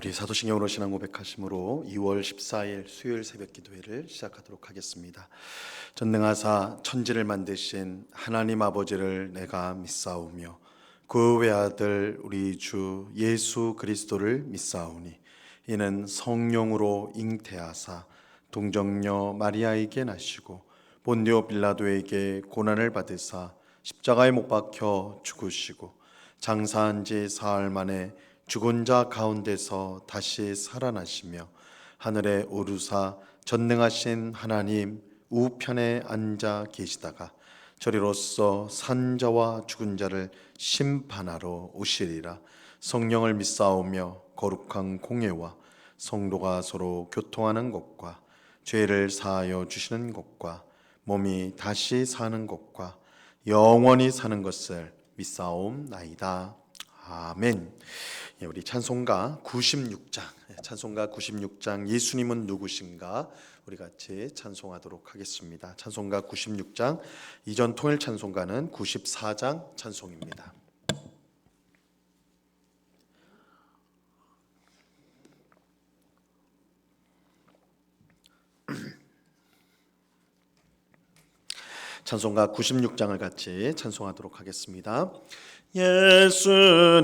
우리 사도신경으로 신앙 고백하심으로 2월 14일 수요일 새벽 기도회를 시작하도록 하겠습니다. 전능하사 천지를 만드신 하나님 아버지를 내가 믿사오며 그 외아들 우리 주 예수 그리스도를 믿사오니 이는 성령으로 잉태하사 동정녀 마리아에게 나시고 본디오 빌라도에게 고난을 받으사 십자가에 못 박혀 죽으시고 장사한 지 사흘 만에 죽은 자 가운데서 다시 살아나시며 하늘에 오르사 전능하신 하나님 우편에 앉아 계시다가 저리로서 산 자와 죽은 자를 심판하러 오시리라. 성령을 믿사오며 거룩한 공예와 성도가 서로 교통하는 것과 죄를 사하여 주시는 것과 몸이 다시 사는 것과 영원히 사는 것을 믿사옵나이다. 아멘. 우리 찬송가 96장 예수님은 누구신가 우리 같이 찬송하도록 하겠습니다. 찬송가 96장, 이전 통일 찬송가는 94장 찬송입니다. 찬송가 96장을 같이 찬송하도록 하겠습니다. 예수님은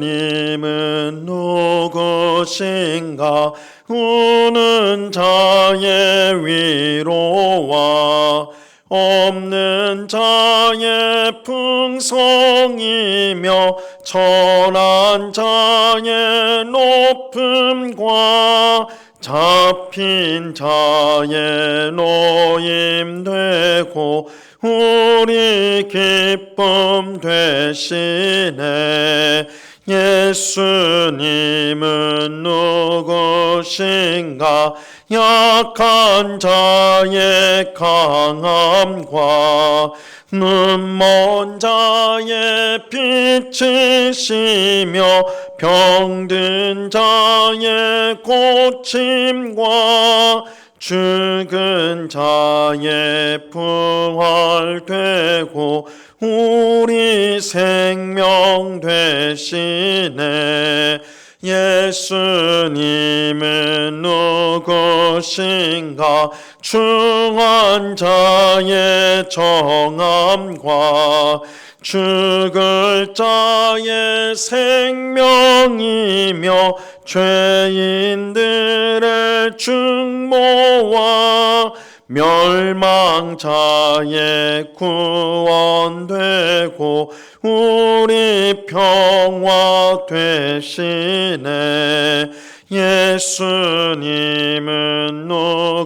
누구신가 우는 자의 위로와 없는 자의 풍성이며 천한 자의 높음과 잡힌 자의 노임되고 우리 기쁨 되시네. 예수님은 누구신가 약한 자의 강함과 눈먼 자의 빛이시며 병든 자의 고침과 죽은 자의 부활되고 우리 생명 되시네. 예수님은 누구신가 중한 자의 정함과 죽을 자의 생명이며 죄인들의 중모와 멸망자의 구원되고 우리 평화 되시네. 예수님은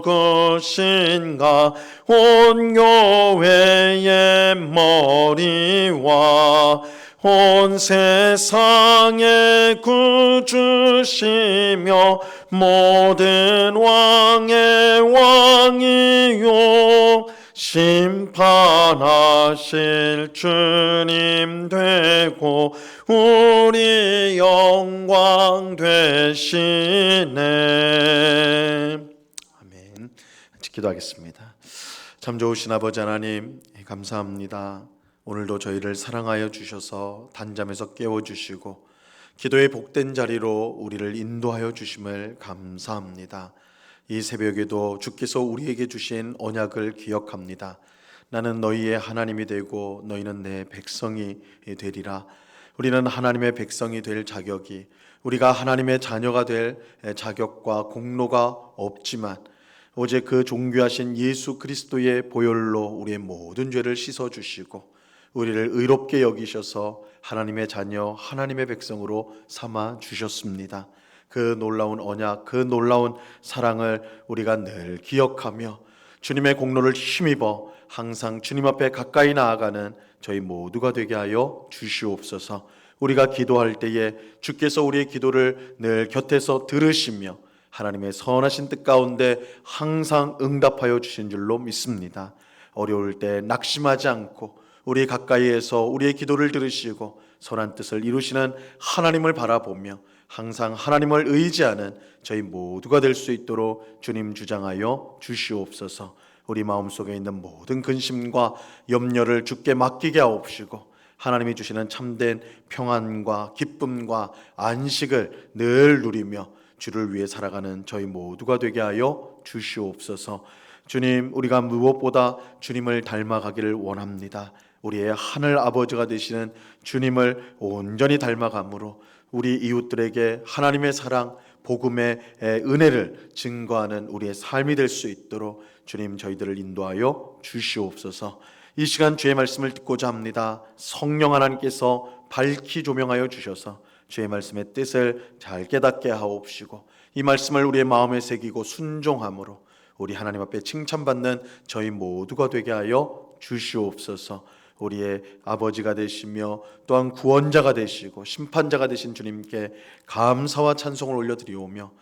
누구신가 온 교회의 머리와 온 세상의 구주시며 모든 왕의 왕이요 심판하실 주님 되고 우리 영광 되시네. 아멘. 기도하겠습니다. 참 좋으신 아버지 하나님 감사합니다. 오늘도 저희를 사랑하여 주셔서 단잠에서 깨워주시고 기도의 복된 자리로 우리를 인도하여 주심을 감사합니다. 이 새벽에도 주께서 우리에게 주신 언약을 기억합니다. 나는 너희의 하나님이 되고 너희는 내 백성이 되리라. 우리는 하나님의 백성이 될 자격이, 우리가 하나님의 자녀가 될 자격과 공로가 없지만 오직 그 존귀하신 예수 그리스도의 보혈로 우리의 모든 죄를 씻어주시고 우리를 의롭게 여기셔서 하나님의 자녀, 하나님의 백성으로 삼아 주셨습니다. 그 놀라운 언약, 그 놀라운 사랑을 우리가 늘 기억하며 주님의 공로를 힘입어 항상 주님 앞에 가까이 나아가는 저희 모두가 되게 하여 주시옵소서. 우리가 기도할 때에 주께서 우리의 기도를 늘 곁에서 들으시며 하나님의 선하신 뜻 가운데 항상 응답하여 주신 줄로 믿습니다. 어려울 때 낙심하지 않고 우리 가까이에서 우리의 기도를 들으시고 선한 뜻을 이루시는 하나님을 바라보며 항상 하나님을 의지하는 저희 모두가 될 수 있도록 주님 주장하여 주시옵소서. 우리 마음속에 있는 모든 근심과 염려를 주께 맡기게 하옵시고 하나님이 주시는 참된 평안과 기쁨과 안식을 늘 누리며 주를 위해 살아가는 저희 모두가 되게 하여 주시옵소서. 주님, 우리가 무엇보다 주님을 닮아가기를 원합니다. 우리의 하늘 아버지가 되시는 주님을 온전히 닮아감으로 우리 이웃들에게 하나님의 사랑, 복음의 은혜를 증거하는 우리의 삶이 될 수 있도록 주님 저희들을 인도하여 주시옵소서. 이 시간 주의 말씀을 듣고자 합니다. 성령 하나님께서 밝히 조명하여 주셔서 주의 말씀의 뜻을 잘 깨닫게 하옵시고 이 말씀을 우리의 마음에 새기고 순종함으로 우리 하나님 앞에 칭찬받는 저희 모두가 되게 하여 주시옵소서. 우리의 아버지가 되시며 또한 구원자가 되시고 심판자가 되신 주님께 감사와 찬송을 올려드리오며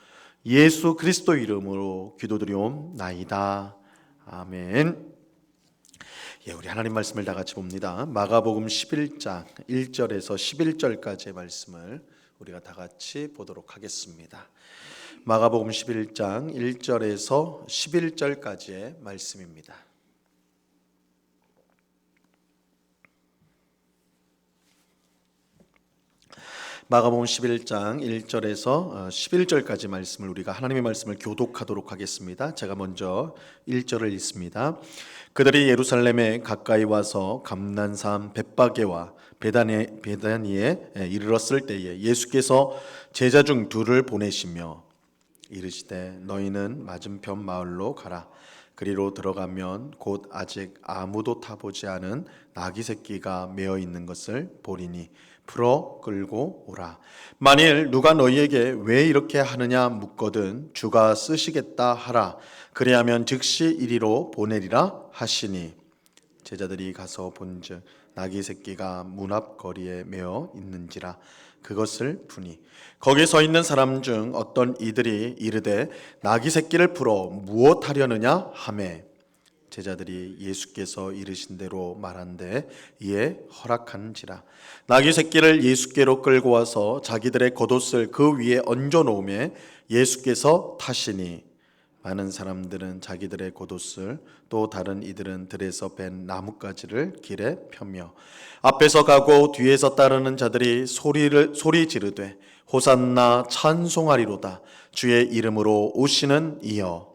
예수 그리스도 이름으로 기도드리옵나이다. 아멘. 우리 하나님 말씀을 다 같이 봅니다. 마가복음 11장 1절에서 11절까지의 말씀을 우리가 다 같이 보도록 하겠습니다. 마가복음 11장 1절에서 11절까지의 말씀입니다. 마가복음 11장 1절에서 11절까지 말씀을 우리가 하나님의 말씀을 교독하도록 하겠습니다. 제가 먼저 1절을 읽습니다. 그들이 예루살렘에 가까이 와서 감난산 벳바게와 베다니에 이르렀을 때에 예수께서 제자 중 둘을 보내시며 이르시되 너희는 맞은편 마을로 가라. 그리로 들어가면 곧 아직 아무도 타보지 않은 나귀 새끼가 메어 있는 것을 보리니 풀어 끌고 오라. 만일 누가 너희에게 왜 이렇게 하느냐 묻거든 주가 쓰시겠다 하라. 그리하면 즉시 이리로 보내리라 하시니 제자들이 가서 본즉 나귀 새끼가 문 앞 거리에 메어 있는지라. 그것을 푸니 거기 서 있는 사람 중 어떤 이들이 이르되 나귀 새끼를 풀어 무엇 하려느냐 하매 제자들이 예수께서 이르신 대로 말한데 이에 허락한지라. 나귀 새끼를 예수께로 끌고 와서 자기들의 겉옷을 그 위에 얹어 놓으매 예수께서 타시니 많은 사람들은 자기들의 겉옷을 또 다른 이들은 들에서 벤 나뭇가지를 길에 펴며 앞에서 가고 뒤에서 따르는 자들이 소리 지르되 호산나 찬송하리로다. 주의 이름으로 오시는 이여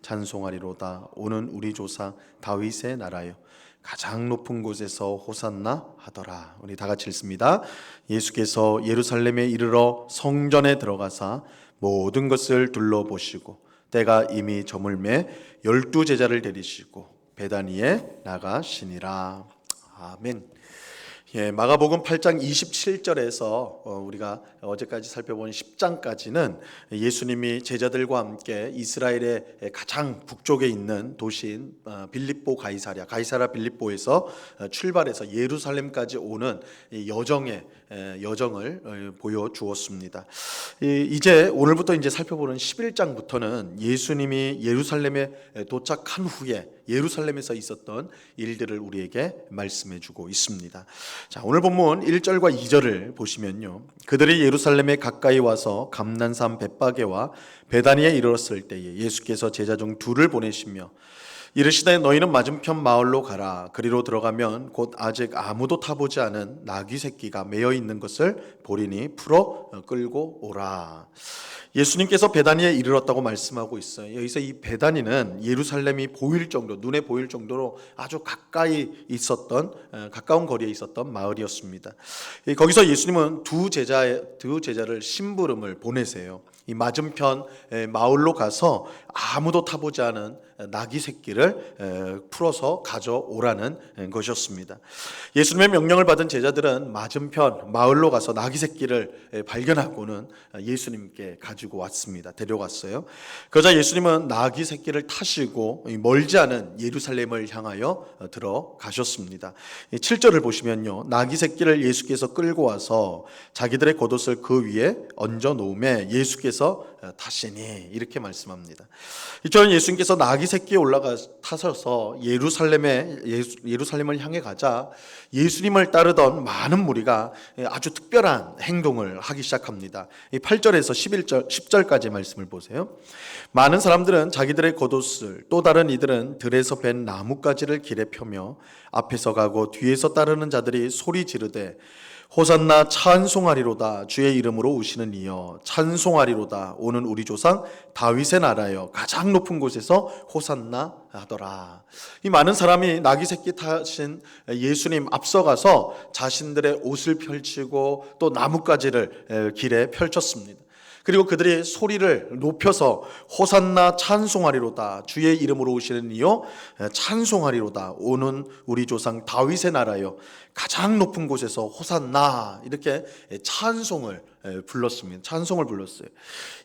찬송하리로다. 오는 우리 조상 다윗의 나라요 가장 높은 곳에서 호산나 하더라. 우리 다 같이 읽습니다. 예수께서 예루살렘에 이르러 성전에 들어가사 모든 것을 둘러보시고 때가 이미 저물매 12 제자를 데리시고 베다니에 나가시니라. 아멘. 마가복음 8장 27절에서 우리가 어제까지 살펴본 10장까지는 예수님이 제자들과 함께 이스라엘의 가장 북쪽에 있는 도시인 빌립보 가이사랴 빌립보에서 출발해서 예루살렘까지 오는 여정을 보여주었습니다. 이제 오늘부터 이제 살펴보는 11장부터는 예수님이 예루살렘에 도착한 후에 예루살렘에서 있었던 일들을 우리에게 말씀해주고 있습니다. 자, 오늘 본문 1절과 2절을 보시면요, 그들이 예루살렘에 가까이 와서 감난산 벳바게와 베다니에 이르렀을 때에 예수께서 제자 중 둘을 보내시며 이르시되 너희는 맞은편 마을로 가라. 그리로 들어가면 곧 아직 아무도 타보지 않은 나귀 새끼가 메어 있는 것을 보리니 풀어 끌고 오라. 예수님께서 베다니에 이르렀다고 말씀하고 있어요. 여기서 이 베다니는 예루살렘이 보일 정도, 눈에 보일 정도로 아주 가까이 있었던, 가까운 거리에 있었던 마을이었습니다. 거기서 예수님은 두 제자를 심부름을 보내세요. 이 맞은편 마을로 가서 아무도 타보지 않은 나귀 새끼를 풀어서 가져오라는 것이었습니다. 예수님의 명령을 받은 제자들은 맞은편 마을로 가서 나귀 새끼를 발견하고는 예수님께 가지고 왔습니다. 데려갔어요. 그러자 예수님은 나귀 새끼를 타시고 멀지 않은 예루살렘을 향하여 들어가셨습니다. 7절을 보시면요, 나귀 새끼를 예수께서 끌고 와서 자기들의 겉옷을 그 위에 얹어 놓음에 예수께서 타시니 이렇게 말씀합니다. 이처럼 예수님께서 나귀 새끼에 올라가 타셔서 예루살렘을 향해 가자 예수님을 따르던 많은 무리가 아주 특별한 행동을 하기 시작합니다. 8절에서 10절까지 말씀을 보세요. 많은 사람들은 자기들의 겉옷을 또 다른 이들은 들에서 벤 나뭇가지를 길에 펴며 앞에서 가고 뒤에서 따르는 자들이 소리 지르되 호산나 찬송하리로다. 주의 이름으로 오시는 이여 찬송하리로다. 오는 우리 조상 다윗의 나라여 가장 높은 곳에서 호산나 하더라. 이 많은 사람이 나귀 새끼 타신 예수님 앞서가서 자신들의 옷을 펼치고 또 나뭇가지를 길에 펼쳤습니다. 그리고 그들이 소리를 높여서 호산나 찬송하리로다. 주의 이름으로 오시는 이여 찬송하리로다. 오는 우리 조상 다윗의 나라여 가장 높은 곳에서 호산나, 이렇게 찬송을 불렀습니다. 찬송을 불렀어요.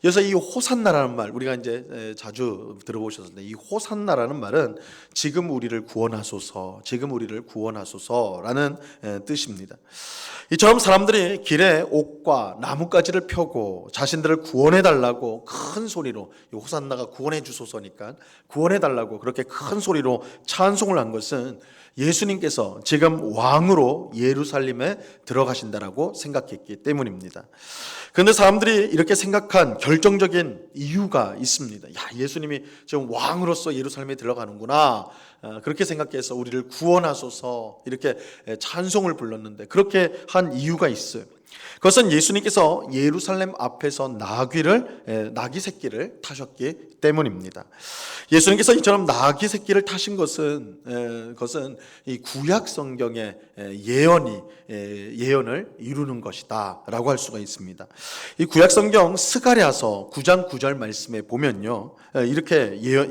그래서 이 호산나라는 말, 우리가 이제 자주 들어보셨는데, 이 호산나라는 말은 지금 우리를 구원하소서, 지금 우리를 구원하소서라는 뜻입니다. 이처럼 사람들이 길에 옥과 나뭇가지를 펴고 자신들을 구원해 달라고 큰 소리로, 이 호산나가 구원해 주소서니까 구원해 달라고 그렇게 큰 소리로 찬송을 한 것은 예수님께서 지금 왕으로 예루살렘에 들어가신다라고 생각했기 때문입니다. 그런데 사람들이 이렇게 생각한 결정적인 이유가 있습니다. 야, 예수님이 지금 왕으로서 예루살렘에 들어가는구나, 그렇게 생각해서 우리를 구원하소서 이렇게 찬송을 불렀는데, 그렇게 한 이유가 있어요. 그것은 예수님께서 예루살렘 앞에서 나귀 새끼를 타셨기 때문입니다. 예수님께서 이처럼 나귀 새끼를 타신 것은 이 구약 성경의 예언을 이루는 것이다라고 할 수가 있습니다. 이 구약 성경 스가랴서 9장 9절 말씀에 보면요,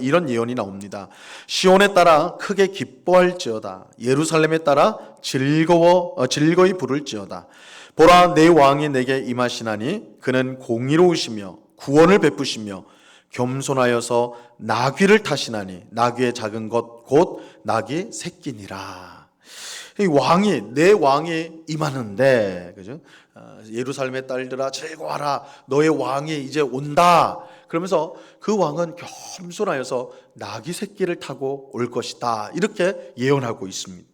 이런 예언이 나옵니다. 시온에 따라 크게 기뻐할지어다. 예루살렘에 따라 즐거이 부를지어다. 보라, 내 왕이 내게 임하시나니 그는 공의로우시며 구원을 베푸시며 겸손하여서 나귀를 타시나니 나귀의 작은 것 곧 나귀 새끼니라. 내 왕이 임하는데, 그죠? 예루살렘의 딸들아 즐거워하라, 너의 왕이 이제 온다. 그러면서 그 왕은 겸손하여서 나귀 새끼를 타고 올 것이다, 이렇게 예언하고 있습니다.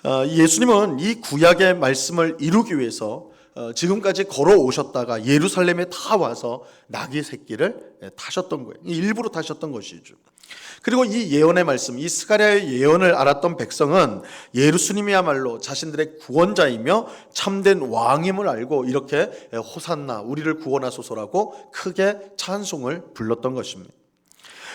예수님은 이 구약의 말씀을 이루기 위해서 지금까지 걸어오셨다가 예루살렘에 다 와서 나귀 새끼를 타셨던 거예요. 일부러 타셨던 것이죠. 그리고 이 예언의 말씀, 이 스가랴의 예언을 알았던 백성은 예수님이야말로 자신들의 구원자이며 참된 왕임을 알고 이렇게 호산나, 우리를 구원하소서라고 크게 찬송을 불렀던 것입니다.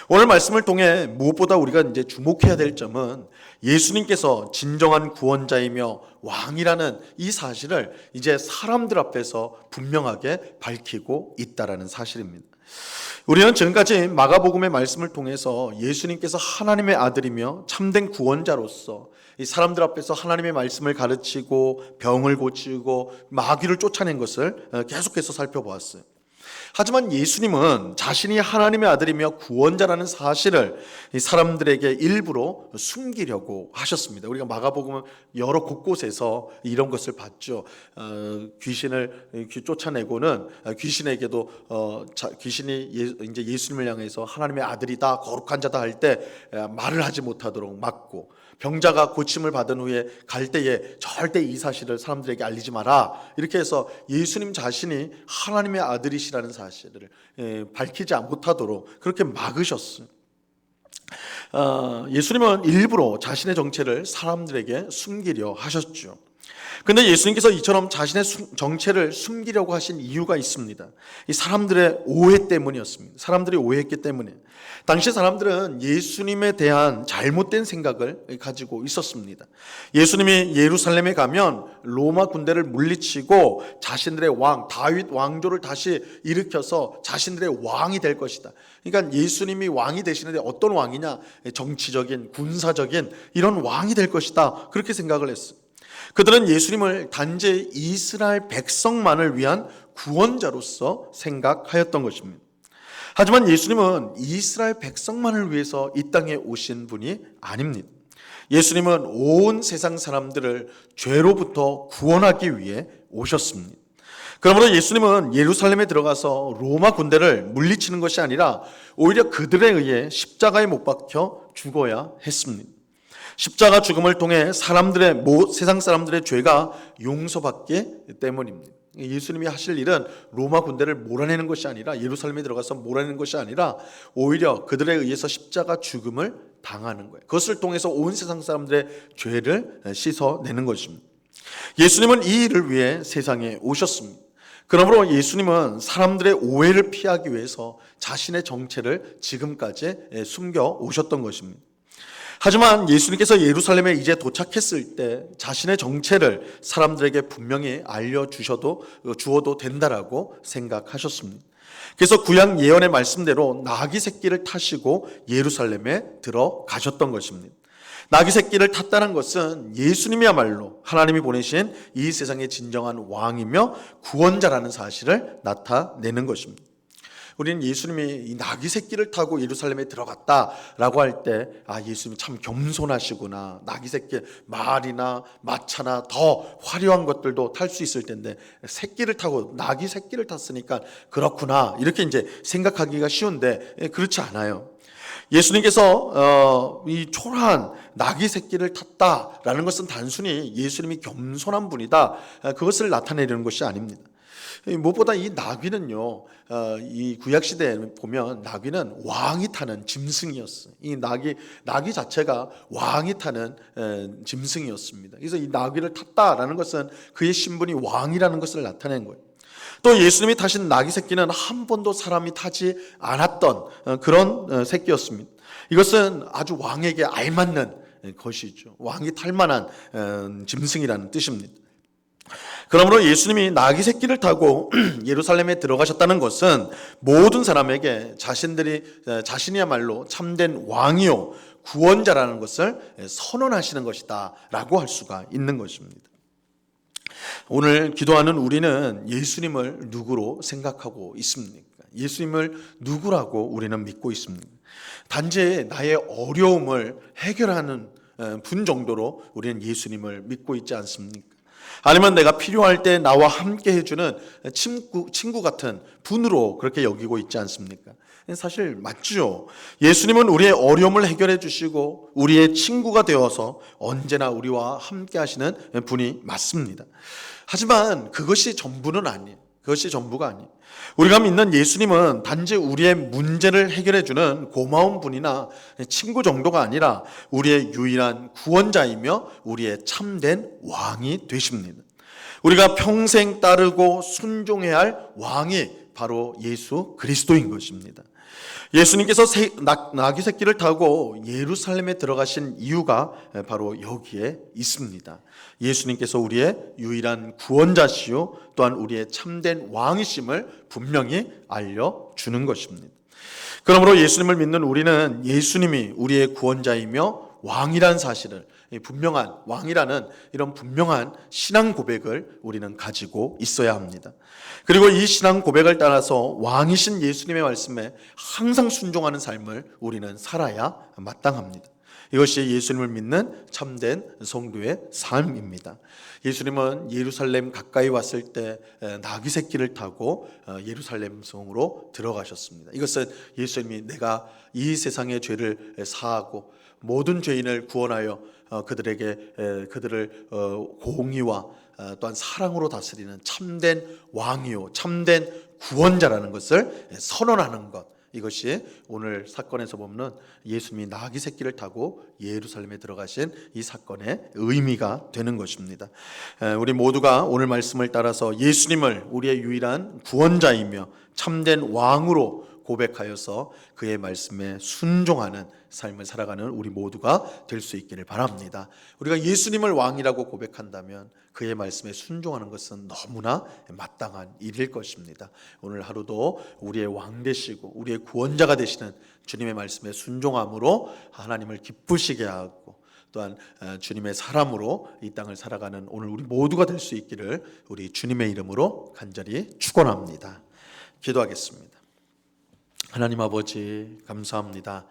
오늘 말씀을 통해 무엇보다 우리가 이제 주목해야 될 점은 예수님께서 진정한 구원자이며 왕이라는 이 사실을 이제 사람들 앞에서 분명하게 밝히고 있다라는 사실입니다. 우리는 지금까지 마가복음의 말씀을 통해서 예수님께서 하나님의 아들이며 참된 구원자로서 이 사람들 앞에서 하나님의 말씀을 가르치고 병을 고치고 마귀를 쫓아낸 것을 계속해서 살펴보았어요. 하지만 예수님은 자신이 하나님의 아들이며 구원자라는 사실을 이 사람들에게 일부러 숨기려고 하셨습니다. 우리가 마가복음 여러 곳곳에서 이런 것을 봤죠. 귀신을 쫓아내고는 귀신에게도 귀신이 이제 예수님을 향해서 하나님의 아들이다, 거룩한 자다 할 때 말을 하지 못하도록 막고, 병자가 고침을 받은 후에 갈 때에 절대 이 사실을 사람들에게 알리지 마라, 이렇게 해서 예수님 자신이 하나님의 아들이시라는 사실을 밝히지 못하도록 그렇게 막으셨어요. 예수님은 일부러 자신의 정체를 사람들에게 숨기려 하셨죠. 그런데 예수님께서 이처럼 자신의 정체를 숨기려고 하신 이유가 있습니다. 이 사람들의 오해 때문이었습니다. 사람들이 오해했기 때문에. 당시 사람들은 예수님에 대한 잘못된 생각을 가지고 있었습니다. 예수님이 예루살렘에 가면 로마 군대를 물리치고 자신들의 왕, 다윗 왕조를 다시 일으켜서 자신들의 왕이 될 것이다. 그러니까 예수님이 왕이 되시는데 어떤 왕이냐? 정치적인, 군사적인 이런 왕이 될 것이다, 그렇게 생각을 했어요. 그들은 예수님을 단지 이스라엘 백성만을 위한 구원자로서 생각하였던 것입니다. 하지만 예수님은 이스라엘 백성만을 위해서 이 땅에 오신 분이 아닙니다. 예수님은 온 세상 사람들을 죄로부터 구원하기 위해 오셨습니다. 그러므로 예수님은 예루살렘에 들어가서 로마 군대를 물리치는 것이 아니라 오히려 그들에 의해 십자가에 못 박혀 죽어야 했습니다. 십자가 죽음을 통해 세상 사람들의 죄가 용서받기 때문입니다. 예수님이 하실 일은 로마 군대를 몰아내는 것이 아니라, 예루살렘에 들어가서 몰아내는 것이 아니라 오히려 그들에 의해서 십자가 죽음을 당하는 거예요. 그것을 통해서 온 세상 사람들의 죄를 씻어내는 것입니다. 예수님은 이 일을 위해 세상에 오셨습니다. 그러므로 예수님은 사람들의 오해를 피하기 위해서 자신의 정체를 지금까지 숨겨 오셨던 것입니다. 하지만 예수님께서 예루살렘에 이제 도착했을 때 자신의 정체를 사람들에게 분명히 주어도 된다라고 생각하셨습니다. 그래서 구약 예언의 말씀대로 나귀 새끼를 타시고 예루살렘에 들어가셨던 것입니다. 나귀 새끼를 탔다는 것은 예수님이야말로 하나님이 보내신 이 세상의 진정한 왕이며 구원자라는 사실을 나타내는 것입니다. 우리는 예수님이 이 나귀 새끼를 타고 예루살렘에 들어갔다라고 할 때 예수님이 참 겸손하시구나. 나귀 새끼, 말이나 마차나 더 화려한 것들도 탈 수 있을 텐데 나귀 새끼를 탔으니까 그렇구나. 이렇게 이제 생각하기가 쉬운데 그렇지 않아요. 예수님께서 이 초라한 나귀 새끼를 탔다라는 것은 단순히 예수님이 겸손한 분이다, 그것을 나타내려는 것이 아닙니다. 무엇보다 이 나귀는요, 이 구약 시대에 보면 나귀는 왕이 타는 짐승이었어요. 이 나귀 자체가 왕이 타는 짐승이었습니다. 그래서 이 나귀를 탔다라는 것은 그의 신분이 왕이라는 것을 나타낸 거예요. 또 예수님이 타신 나귀 새끼는 한 번도 사람이 타지 않았던 그런 새끼였습니다. 이것은 아주 왕에게 알맞는 것이죠. 왕이 탈 만한 짐승이라는 뜻입니다. 그러므로 예수님이 나귀 새끼를 타고 예루살렘에 들어가셨다는 것은 모든 사람에게 자신이야말로 참된 왕이요 구원자라는 것을 선언하시는 것이다 라고 할 수가 있는 것입니다. 오늘 기도하는 우리는 예수님을 누구로 생각하고 있습니까? 예수님을 누구라고 우리는 믿고 있습니다. 단지 나의 어려움을 해결하는 분 정도로 우리는 예수님을 믿고 있지 않습니까? 아니면 내가 필요할 때 나와 함께 해주는 친구 같은 분으로 그렇게 여기고 있지 않습니까? 사실 맞죠. 예수님은 우리의 어려움을 해결해 주시고 우리의 친구가 되어서 언제나 우리와 함께 하시는 분이 맞습니다. 하지만 그것이 전부가 아니에요. 우리가 믿는 예수님은 단지 우리의 문제를 해결해 주는 고마운 분이나 친구 정도가 아니라 우리의 유일한 구원자이며 우리의 참된 왕이 되십니다. 우리가 평생 따르고 순종해야 할 왕이 바로 예수 그리스도인 것입니다. 예수님께서 나귀 새끼를 타고 예루살렘에 들어가신 이유가 바로 여기에 있습니다. 예수님께서 우리의 유일한 구원자시요 또한 우리의 참된 왕이심을 분명히 알려주는 것입니다. 그러므로 예수님을 믿는 우리는 예수님이 우리의 구원자이며 왕이란 사실을, 분명한 왕이라는 이런 분명한 신앙 고백을 우리는 가지고 있어야 합니다. 그리고 이 신앙 고백을 따라서 왕이신 예수님의 말씀에 항상 순종하는 삶을 우리는 살아야 마땅합니다. 이것이 예수님을 믿는 참된 성도의 삶입니다. 예수님은 예루살렘 가까이 왔을 때 나귀 새끼를 타고 예루살렘 성으로 들어가셨습니다. 이것은 예수님이 내가 이 세상의 죄를 사하고 모든 죄인을 구원하여 그들을 공의와 또한 사랑으로 다스리는 참된 왕이요 참된 구원자라는 것을 선언하는 것, 이것이 오늘 사건에서 보면 예수님이 나귀 새끼를 타고 예루살렘에 들어가신 이 사건의 의미가 되는 것입니다. 우리 모두가 오늘 말씀을 따라서 예수님을 우리의 유일한 구원자이며 참된 왕으로 고백하여서 그의 말씀에 순종하는 삶을 살아가는 우리 모두가 될 수 있기를 바랍니다. 우리가 예수님을 왕이라고 고백한다면 그의 말씀에 순종하는 것은 너무나 마땅한 일일 것입니다. 오늘 하루도 우리의 왕 되시고 우리의 구원자가 되시는 주님의 말씀에 순종함으로 하나님을 기쁘시게 하고 또한 주님의 사람으로 이 땅을 살아가는 오늘 우리 모두가 될 수 있기를 우리 주님의 이름으로 간절히 축원합니다. 기도하겠습니다. 하나님 아버지 감사합니다.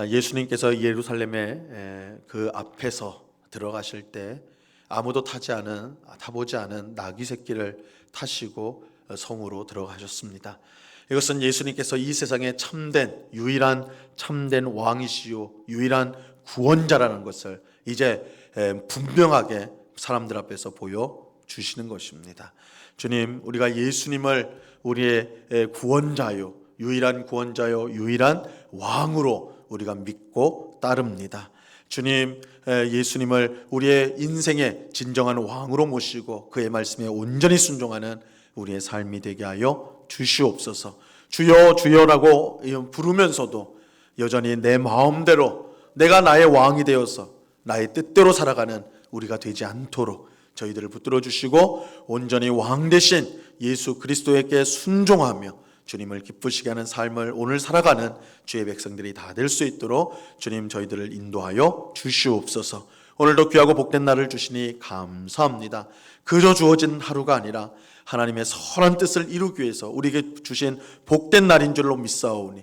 예수님께서 예루살렘에 그 앞에서 들어가실 때 아무도 타보지 않은 나귀 새끼를 타시고 성으로 들어가셨습니다. 이것은 예수님께서 이 세상에 유일한 참된 왕이시요 유일한 구원자라는 것을 이제 분명하게 사람들 앞에서 보여주시는 것입니다. 주님, 우리가 예수님을 우리의 구원자요 유일한 구원자요 유일한 왕으로 우리가 믿고 따릅니다. 주님, 예수님을 우리의 인생의 진정한 왕으로 모시고 그의 말씀에 온전히 순종하는 우리의 삶이 되게 하여 주시옵소서. 주여 주여라고 부르면서도 여전히 내 마음대로 내가 나의 왕이 되어서 나의 뜻대로 살아가는 우리가 되지 않도록 저희들을 붙들어 주시고 온전히 왕 대신 예수 그리스도에게 순종하며 주님을 기쁘시게 하는 삶을 오늘 살아가는 주의 백성들이 다 될 수 있도록 주님 저희들을 인도하여 주시옵소서. 오늘도 귀하고 복된 날을 주시니 감사합니다. 그저 주어진 하루가 아니라 하나님의 선한 뜻을 이루기 위해서 우리에게 주신 복된 날인 줄로 믿사오니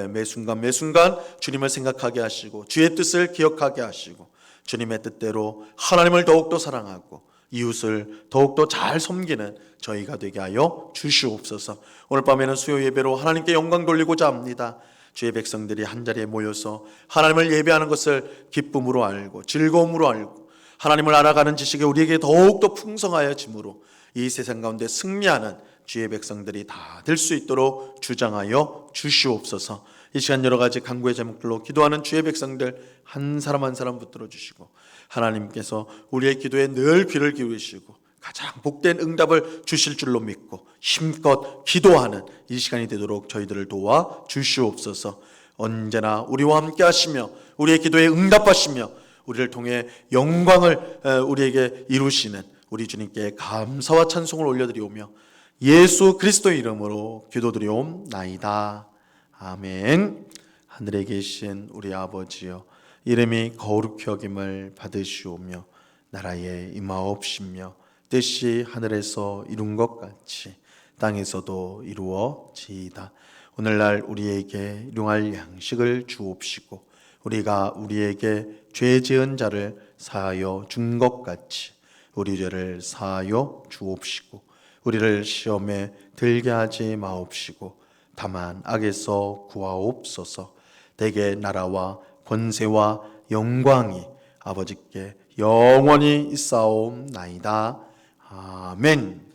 매 순간 매 순간 주님을 생각하게 하시고 주의 뜻을 기억하게 하시고 주님의 뜻대로 하나님을 더욱더 사랑하고 이웃을 더욱더 잘 섬기는 저희가 되게 하여 주시옵소서. 오늘 밤에는 수요 예배로 하나님께 영광 돌리고자 합니다. 주의 백성들이 한자리에 모여서 하나님을 예배하는 것을 기쁨으로 알고 즐거움으로 알고 하나님을 알아가는 지식이 우리에게 더욱더 풍성하여짐으로 이 세상 가운데 승리하는 주의 백성들이 다 될 수 있도록 주장하여 주시옵소서. 이 시간 여러 가지 간구의 제목들로 기도하는 주의 백성들 한 사람 한 사람 붙들어 주시고 하나님께서 우리의 기도에 늘 귀를 기울이시고 가장 복된 응답을 주실 줄로 믿고 힘껏 기도하는 이 시간이 되도록 저희들을 도와 주시옵소서. 언제나 우리와 함께 하시며 우리의 기도에 응답하시며 우리를 통해 영광을 우리에게 이루시는 우리 주님께 감사와 찬송을 올려드리오며 예수 그리스도의 이름으로 기도드리옵나이다. 아멘. 하늘에 계신 우리 아버지여, 이름이 거룩히 여김을 받으시오며 나라에 임하옵시며 뜻이 하늘에서 이룬 것 같이 땅에서도 이루어지이다. 오늘날 우리에게 일용할 양식을 주옵시고 우리가 우리에게 죄 지은 자를 사하여 준 것 같이 우리 죄를 사하여 주옵시고 우리를 시험에 들게 하지 마옵시고 다만 악에서 구하옵소서. 대개 나라와 권세와 영광이 아버지께 영원히 있사옵나이다. 아멘.